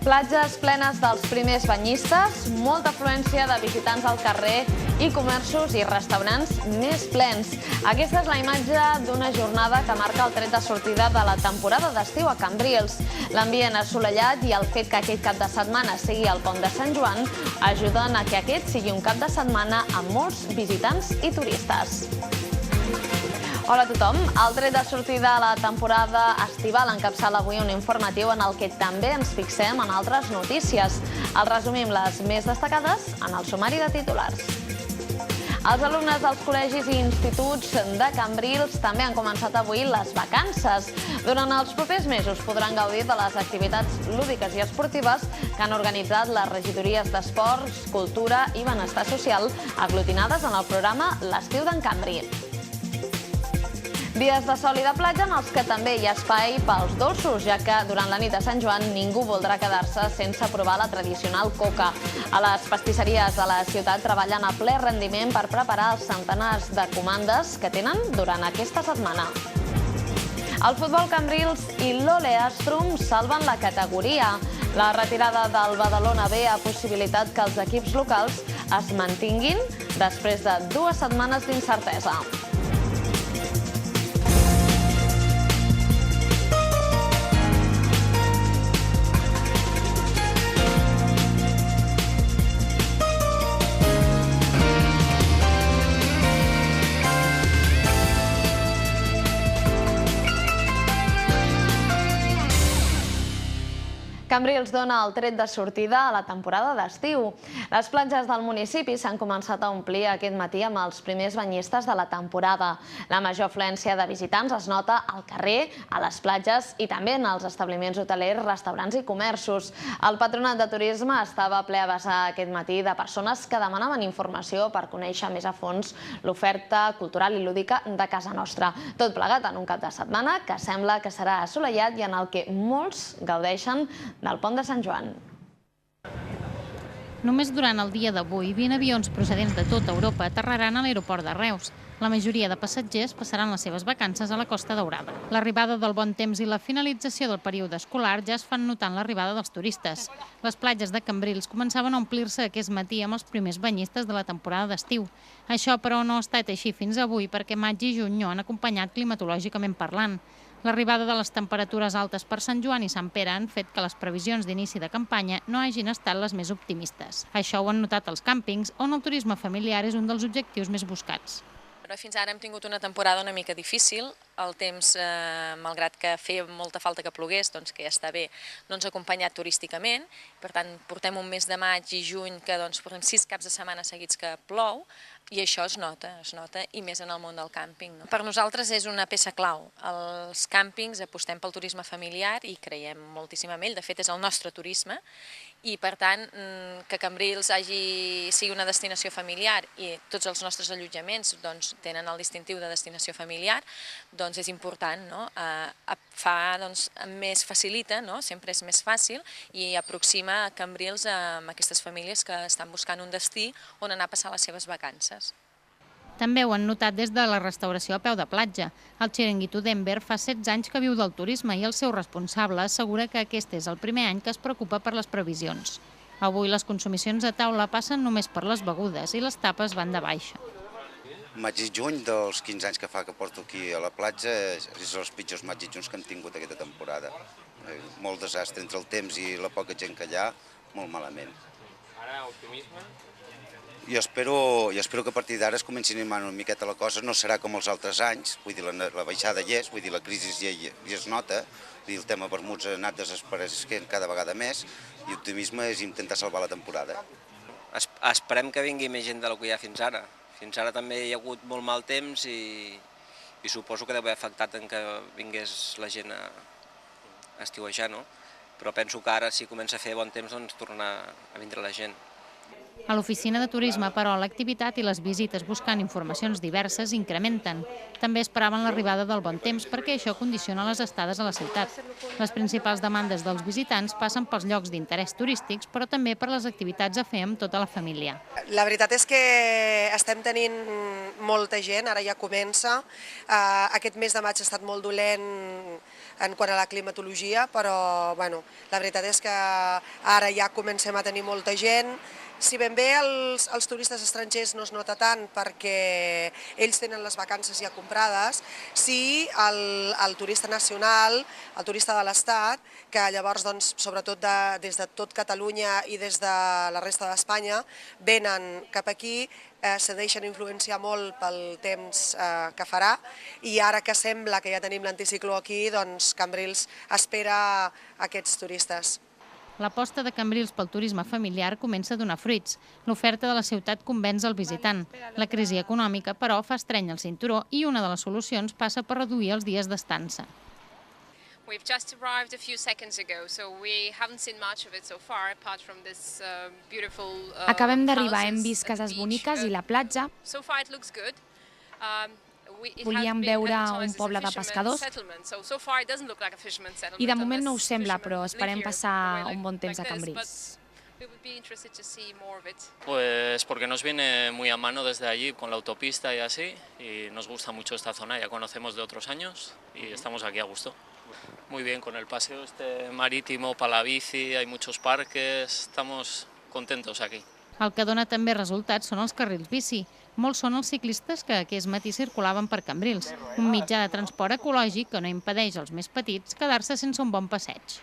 Platges plenes dels primers banyistes, molta afluència de visitants al carrer i comerços i restaurants més plens. Aquesta és la imatge d'una jornada que marca el tret de sortida de la temporada d'estiu a Cambrils. L'ambient assolellat i el fet que aquest cap de setmana sigui el pont de Sant Joan ajuden a que aquest sigui un cap de setmana amb molts visitants i turistes. Hola a tothom. El tret de sortida de la temporada estival encapçala avui un informatiu en el que també ens fixem en altres notícies. El resumim les més destacades en el sumari de titulars. Els alumnes dels col·legis i instituts de Cambrils també han començat avui les vacances. Durant els propers mesos podran gaudir de les activitats lúdiques i esportives que han organitzat les regidories d'Esports, Cultura i Benestar Social aglutinades en el programa L'estiu d'en Cambri. Dies de sol i de platja en els que també hi ha espai pels dolços, ja que durant la nit de Sant Joan ningú voldrà quedar-se sense provar la tradicional coca. A les pastisseries de la ciutat treballen a ple rendiment per preparar els centenars de comandes que tenen durant aquesta setmana. El futbol Cambrils i l'Ole Astrum salven la categoria. La retirada del Badalona B ha possibilitat que els equips locals es mantinguin després de 2 setmanes d'incertesa. Cambrils dona el tret de sortida a la temporada d'estiu. Les platges del municipi s'han començat a omplir aquest matí amb els primers banyistes de la temporada. La major afluència de visitants es nota al carrer, a les platges i també en els establiments hotelers, restaurants i comerços. El Patronat de Turisme estava ple a vessar aquest matí de persones que demanaven informació per conèixer més a fons l'oferta cultural i lúdica de casa nostra. Tot plegat en un cap de setmana que sembla que serà assolellat i en el que molts gaudeixen del pont de Sant Joan. Només durant el dia d'avui, 20 avions procedents de tota Europa aterraran a l'aeroport de Reus. La majoria de passatgers passaran les seves vacances a la Costa Daurada. L'arribada del bon temps i la finalització del període escolar ja es fan notar en l'arribada dels turistes. Les platges de Cambrils començaven a omplir-se aquest matí amb els primers banyistes de la temporada d'estiu. Això, però, no ha estat així fins avui perquè maig i juny no han acompanyat climatològicament parlant. L'arribada de les temperatures altes per Sant Joan i Sant Pere han fet que les previsions d'inici de campanya no hagin estat les més optimistes. Això ho han notat els càmpings, on el turisme familiar és un dels objectius més buscats. Fins ara hem tingut una temporada una mica difícil. El temps, malgrat que feia molta falta que plogués, que ja està bé, no ens ha acompanyat turísticament. Per tant, portem un mes de maig i juny que portem 6 caps de setmana seguits que plou, i això es nota, i més en el món del càmping. Per nosaltres és una peça clau. Els càmpings apostem pel turisme familiar i creiem moltíssim en ell. De fet, és el nostre turisme i, per tant, que Cambrils sigui una destinació familiar i tots els nostres allotjaments tenen el distintiu de destinació familiar, és important, facilita, sempre és més fàcil i aproxima Cambrils amb aquestes famílies que estan buscant un destí on anar a passar les seves vacances. També ho han notat des de la restauració a peu de platja. El Xiringuito Denver fa 16 anys que viu del turisme i el seu responsable assegura que aquest és el primer any que es preocupa per les previsions. Avui les consumicions a taula passen només per les begudes i les tapes van de baixa. Maig i juny, dels 15 anys que fa que porto aquí a la platja, és els pitjors maig i junys que hem tingut aquesta temporada. Molt desastre entre el temps i la poca gent que hi ha, molt malament. Ara, optimisme? Jo espero que a partir d'ara es comenci a animar una miqueta la cosa. No serà com els altres anys, vull dir, la baixada hi és, vull dir, la crisi ja es nota, el tema vermuts ha anat desapareixent cada vegada més i optimisme és intentar salvar la temporada. Esperem que vingui més gent del que hi ha fins ara. Fins ara també hi ha hagut molt mal temps i suposo que deu haver afectat en que vingués la gent a estiuejar, no? Però penso que ara, si comença a fer bon temps, tornarà a vindre la gent. A l'oficina de turisme, però, l'activitat i les visites buscant informacions diverses incrementen. També esperaven l'arribada del bon temps perquè això condiciona les estades a la ciutat. Les principals demandes dels visitants passen pels llocs d'interès turístics, però també per les activitats a fer amb tota la família. La veritat és que estem tenint molta gent, ara ja comença. Aquest mes de maig ha estat molt dolent en quant a la climatologia, però bueno, la veritat és que ara ja comencem a tenir molta gent. Si ben bé els turistes estrangers no es nota tant perquè ells tenen les vacances ja comprades, sí el turista nacional, el turista de l'Estat, que llavors, doncs, sobretot des de tot Catalunya i des de la resta d'Espanya, venen cap aquí, se deixen influenciar molt pel temps que farà, i ara que sembla que ja tenim l'anticicló aquí, doncs Cambrils espera aquests turistes. L'aposta de Cambrils pel turisme familiar comença a donar fruits. L'oferta de la ciutat convenç el visitant. La crisi econòmica, però, fa estreny el cinturó i una de les solucions passa per reduir els dies d'estança. We've just arrived a few seconds ago, so we haven't seen much of it so far, apart from this beautiful Acabem d'arribar, hem vist cases boniques i la platja. So far it looks good. Volíem veure un poble de pescadors i de moment no ho sembla, però esperem passar un bon temps a Cambrils. Pues porque nos viene muy a mano desde allí con la autopista y así, y nos gusta mucho esta zona, ya conocemos de otros años y estamos aquí a gusto. Muy bien, con el paseo marítimo para la bici, hay muchos parques, estamos contentos aquí. El que dona també resultats són els carrils bici. Molts són els ciclistes que aquest matí circulaven per Cambrils, un mitjà de transport ecològic que no impedeix als més petits quedar-se sense un bon passeig.